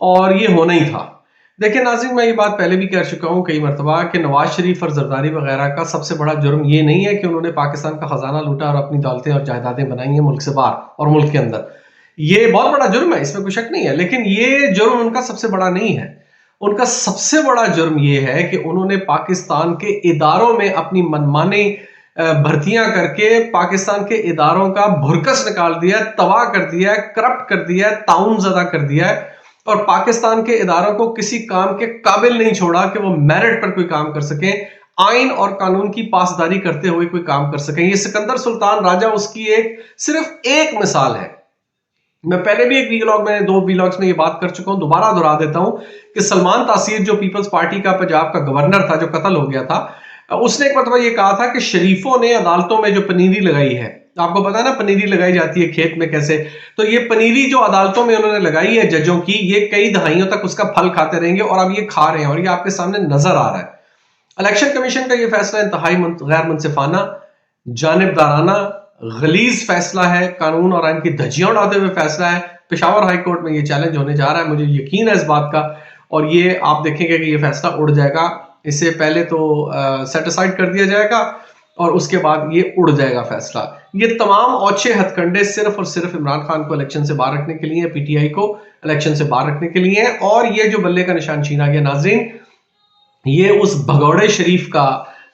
اور یہ ہونا ہی تھا. دیکھیں ناظرین، میں یہ بات پہلے بھی کہہ چکا ہوں کئی مرتبہ کہ نواز شریف اور زرداری وغیرہ کا سب سے بڑا جرم یہ نہیں ہے کہ انہوں نے پاکستان کا خزانہ لوٹا اور اپنی دولتیں اور جائیدادیں بنائی ہیں ملک سے باہر اور ملک کے اندر. یہ بہت بڑا جرم ہے، اس میں کوئی شک نہیں ہے، لیکن یہ جرم ان کا سب سے بڑا نہیں ہے. ان کا سب سے بڑا جرم یہ ہے کہ انہوں نے پاکستان کے اداروں میں اپنی منمانی بھرتیاں کر کے پاکستان کے اداروں کا بھرکس نکال دیا ہے، تباہ کر دیا ہے، کرپٹ کر دیا ہے، تعاون زدہ کر دیا ہے، اور پاکستان کے اداروں کو کسی کام کے قابل نہیں چھوڑا کہ وہ میرٹ پر کوئی کام کر سکیں، آئین اور قانون کی پاسداری کرتے ہوئے کوئی کام کر سکیں. یہ سکندر سلطان راجہ اس کی صرف ایک مثال ہے. میں پہلے بھی ایک ویلاگ میں 2 ویلاگز میں یہ بات کر چکا ہوں، دوبارہ دہرا دیتا ہوں کہ سلمان تاثیر جو پیپلز پارٹی کا پنجاب کا گورنر تھا جو قتل ہو گیا تھا، اس نے ایک مرتبہ یہ کہا تھا کہ شریفوں نے عدالتوں میں جو پنیری لگائی ہے، آپ کو پتا ہے نا پنیری لگائی جاتی ہے کھیت میں کیسے، تو یہ پنیری جو عدالتوں میں انہوں نے لگائی ہے ججوں کی، یہ کئی دہائیوں تک اس کا پھل کھاتے رہیں گے اور اب یہ کھا رہے ہیں اور یہ آپ کے سامنے نظر آ رہا ہے. الیکشن کمیشن کا یہ فیصلہ انتہائی غیر منصفانہ، جانبدارانہ، غلیظ فیصلہ ہے، قانون اور آئین کی دھجیاں اڑاتے ہوئے فیصلہ ہے. پشاور ہائی کورٹ میں یہ چیلنج ہونے جا رہا ہے، مجھے یقین ہے اس بات کا، اور یہ آپ دیکھیں گے کہ یہ فیصلہ اڑ جائے گا. اس سے پہلے تو سیٹ اسائڈ کر دیا جائے گا اور اس کے بعد یہ اڑ جائے گا فیصلہ. یہ تمام اوچھے ہتھ کنڈے صرف اور صرف عمران خان کو الیکشن سے باہر رکھنے کے لیے، پی ٹی آئی کو الیکشن سے باہر رکھنے کے لیے، اور یہ جو بلے کا نشان چھینا گیا ناظرین، یہ اس بھگوڑے شریف کا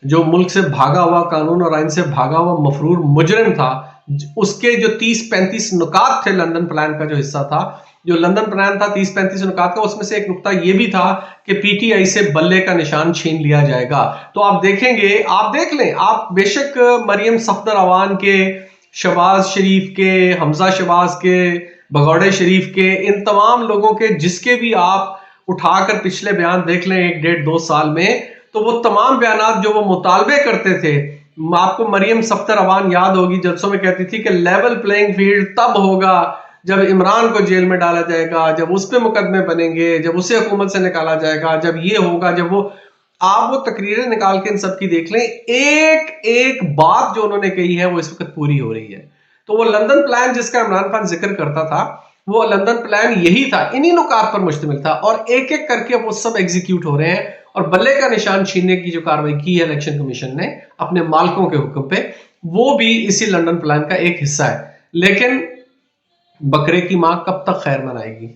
جو ملک سے بھاگا ہوا، قانون اور آئین سے بھاگا ہوا مفرور مجرم تھا، اس کے جو 30-35 نکات تھے لندن پلان کا جو حصہ تھا، جو لندن پلان تھا 30-35 نکات کا، اس میں سے ایک نکتہ یہ بھی تھا کہ پی ٹی آئی سے بلے کا نشان چھین لیا جائے گا. تو آپ دیکھیں گے، آپ دیکھ لیں، آپ بے شک مریم صفدر اوان کے، شہباز شریف کے، حمزہ شہباز کے، بھگوڑے شریف کے، ان تمام لوگوں کے جس کے بھی آپ اٹھا کر پچھلے بیان دیکھ لیں 1-1.5-2 سال میں، تو وہ تمام بیانات جو وہ مطالبے کرتے تھے، آپ کو مریم صفدر اوان یاد ہوگی جلسوں میں کہتی تھی کہ لیول پلینگ فیلڈ تب ہوگا جب عمران کو جیل میں ڈالا جائے گا، جب اس پہ مقدمے بنیں گے، جب اسے حکومت سے نکالا جائے گا، جب یہ ہوگا، جب وہ، آپ وہ تقریریں نکال کے ان سب کی دیکھ لیں، ایک ایک بات جو انہوں نے کہی ہے وہ اس وقت پوری ہو رہی ہے. تو وہ لندن پلان جس کا عمران خان ذکر کرتا تھا، وہ لندن پلان یہی تھا، انہی نکات پر مشتمل تھا، اور ایک ایک کر کے وہ سب ایگزیکیوٹ ہو رہے ہیں. اور بلے کا نشان چھیننے کی جو کاروائی کی ہے الیکشن کمیشن نے اپنے مالکوں کے حکم پہ، وہ بھی اسی لندن پلان کا ایک حصہ ہے. لیکن بکرے کی ماں کب تک خیر منائے گی؟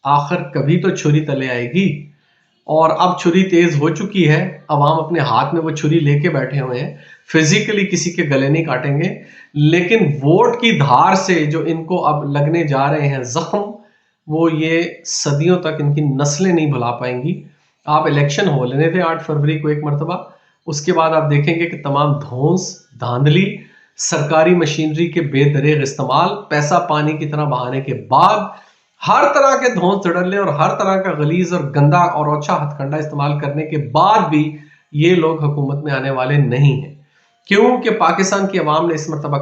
آخر کبھی تو چھری تلے آئے گی، اور اب چھری تیز ہو چکی ہے، عوام اپنے ہاتھ میں وہ چھری لے کے بیٹھے ہوئے ہیں، فزیکلی کسی کے گلے نہیں کاٹیں گے، لیکن ووٹ کی دھار سے جو ان کو اب لگنے جا رہے ہیں زخم، وہ یہ صدیوں تک ان کی نسلیں نہیں بھلا پائیں گی. آپ الیکشن ہو لینے تھے 8 فروری کو ایک مرتبہ، اس کے بعد آپ دیکھیں گے کہ تمام دھونس، دھاندلی، سرکاری مشینری کے بے دریغ استعمال، پیسہ پانی کی طرح بہانے کے بعد، ہر طرح کے دھونس دھڑلے اور ہر طرح کا غلیظ اور گندا اور اوچھا ہتھ کنڈا استعمال کرنے کے بعد بھی یہ لوگ حکومت میں آنے والے نہیں ہیں. کیوں کہ پاکستان کی عوام نے اس مرتبہ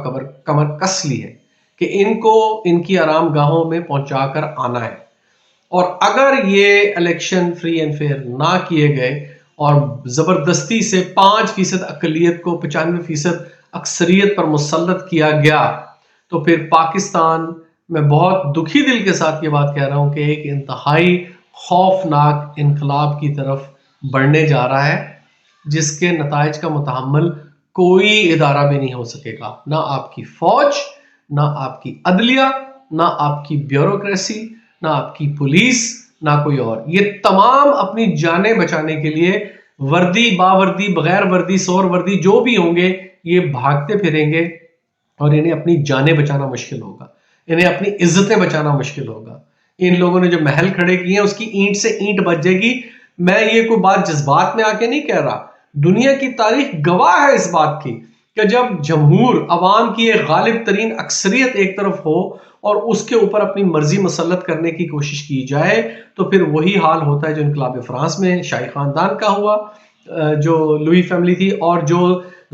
کمر کس لی ہے کہ ان کو ان کی آرام گاہوں میں پہنچا کر آنا ہے. اور اگر یہ الیکشن فری اینڈ فیئر نہ کیے گئے اور زبردستی سے 5% اقلیت کو 95% اکثریت پر مسلط کیا گیا، تو پھر پاکستان میں بہت دکھی دل کے ساتھ یہ بات کہہ رہا ہوں کہ ایک انتہائی خوفناک انقلاب کی طرف بڑھنے جا رہا ہے، جس کے نتائج کا متحمل کوئی ادارہ بھی نہیں ہو سکے گا، نہ آپ کی فوج، نہ آپ کی عدلیہ، نہ آپ کی بیوروکریسی، نہ آپ کی پولیس، نہ کوئی اور. یہ تمام اپنی جانیں بچانے کے لیے وردی، باوردی، بغیر وردی، سور وردی جو بھی ہوں گے، یہ بھاگتے پھریں گے، اور انہیں اپنی جانیں بچانا مشکل ہوگا، انہیں اپنی عزتیں بچانا مشکل ہوگا. ان لوگوں نے جو محل کھڑے کیے ہیں اس کی اینٹ سے اینٹ بچ جائے گی. میں یہ کوئی بات جذبات میں آ کے نہیں کہہ رہا، دنیا کی تاریخ گواہ ہے اس بات کی کہ جب جمہور، عوام کی ایک غالب ترین اکثریت ایک طرف ہو اور اس کے اوپر اپنی مرضی مسلط کرنے کی کوشش کی جائے، تو پھر وہی حال ہوتا ہے جو انقلاب فرانس میں شاہی خاندان کا ہوا، جو لوئی فیملی تھی، اور جو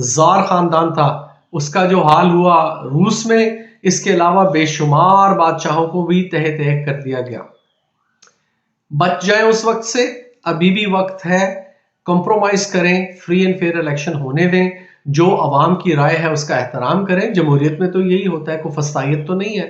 زار خاندان تھا اس کا جو حال ہوا روس میں. اس کے علاوہ بے شمار بادشاہوں کو بھی تہہ تہہ کر دیا گیا. بچ جائیں اس وقت سے، ابھی بھی وقت ہے، کمپرومائز کریں، فری اینڈ فیئر الیکشن ہونے دیں، جو عوام کی رائے ہے اس کا احترام کریں. جمہوریت میں تو یہی ہوتا ہے، کوئی فسطائیت تو نہیں ہے،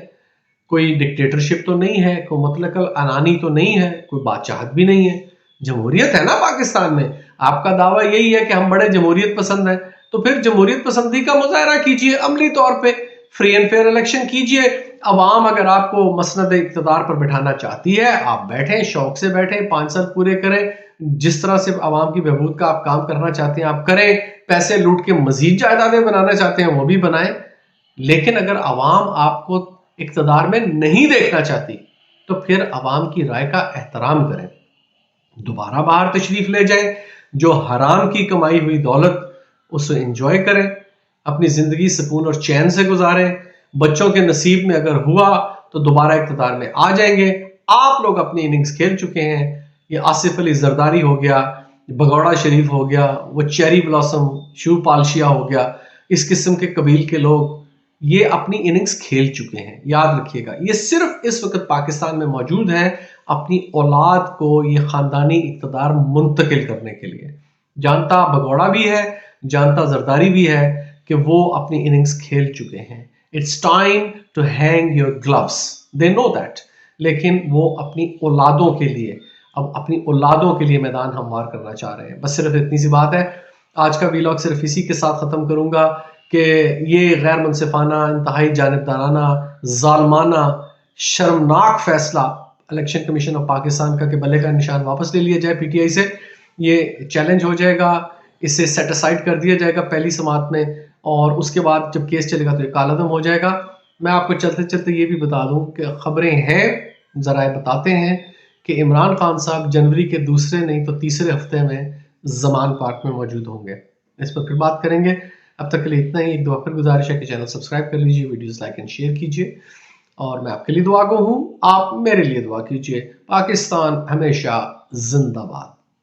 کوئی ڈکٹیٹرشپ تو نہیں ہے, کوئی مطلق انانی تو نہیں ہے, کوئی بادشاہت بھی نہیں ہے, جمہوریت ہے نا پاکستان میں. آپ کا دعویٰ یہی ہے کہ ہم بڑے جمہوریت پسند ہیں, تو پھر جمہوریت پسندی کا مظاہرہ کیجئے عملی طور پہ, فری اینڈ فیئر الیکشن کیجئے. عوام اگر آپ کو مسند اقتدار پر بٹھانا چاہتی ہے, آپ بیٹھیں, شوق سے بیٹھیں, 5 سال پورے کریں, جس طرح سے عوام کی بہبود کا آپ کام کرنا چاہتے ہیں آپ کریں, پیسے لوٹ کے مزید جائیدادیں بنانا چاہتے ہیں وہ بھی بنائیں. لیکن اگر عوام آپ کو اقتدار میں نہیں دیکھنا چاہتی تو پھر عوام کی رائے کا احترام کریں, دوبارہ باہر تشریف لے جائیں, جو حرام کی کمائی ہوئی دولت اسے انجوائے کریں, اپنی زندگی سکون اور چین سے گزاریں. بچوں کے نصیب میں اگر ہوا تو دوبارہ اقتدار میں آ جائیں گے. آپ لوگ اپنی اننگز کھیل چکے ہیں. یہ آصف علی زرداری ہو گیا, بگوڑا شریف ہو گیا, وہ چیری بلاسم شو پالشیا ہو گیا, اس قسم کے قبیل کے لوگ یہ اپنی اننگز کھیل چکے ہیں. یاد رکھیے گا, یہ صرف اس وقت پاکستان میں موجود ہے اپنی اولاد کو یہ خاندانی اقتدار منتقل کرنے کے لیے. جانتا بگوڑا بھی ہے, جانتا زرداری بھی ہے کہ وہ اپنی اننگز کھیل چکے ہیں. It's time to hang your gloves. They know that. لیکن وہ اپنی اولادوں کے لیے, اب اپنی اولادوں کے لیے میدان ہموار کرنا چاہ رہے ہیں. بس صرف اتنی سی بات ہے. آج کا ویلاگ صرف اسی کے ساتھ ختم کروں گا کہ یہ غیر منصفانہ, انتہائی جانبدارانہ, ظالمانہ, شرمناک فیصلہ الیکشن کمیشن آف پاکستان کا کہ بلے کا نشان واپس لے لیا جائے پی ٹی آئی سے, یہ چیلنج ہو جائے گا, اسے سیٹ اسائڈ کر دیا جائے گا پہلی سماعت میں, اور اس کے بعد جب کیس چلے گا تو یہ کالعدم ہو جائے گا. میں آپ کو چلتے چلتے یہ بھی بتا دوں کہ خبریں ہیں, ذرائع بتاتے ہیں کہ عمران خان صاحب جنوری کے دوسرے نہیں تو تیسرے ہفتے میں زمان پارک میں موجود ہوں گے. اس پر پھر بات کریں گے. اب تک کے لیے اتنا ہی. ایک دعا پھر گزارش ہے کہ چینل سبسکرائب کر لیجیے, ویڈیوز لائک اینڈ شیئر کیجیے, اور میں آپ کے لیے دعا گو ہوں, آپ میرے لیے دعا کیجیے. پاکستان ہمیشہ زندہ باد.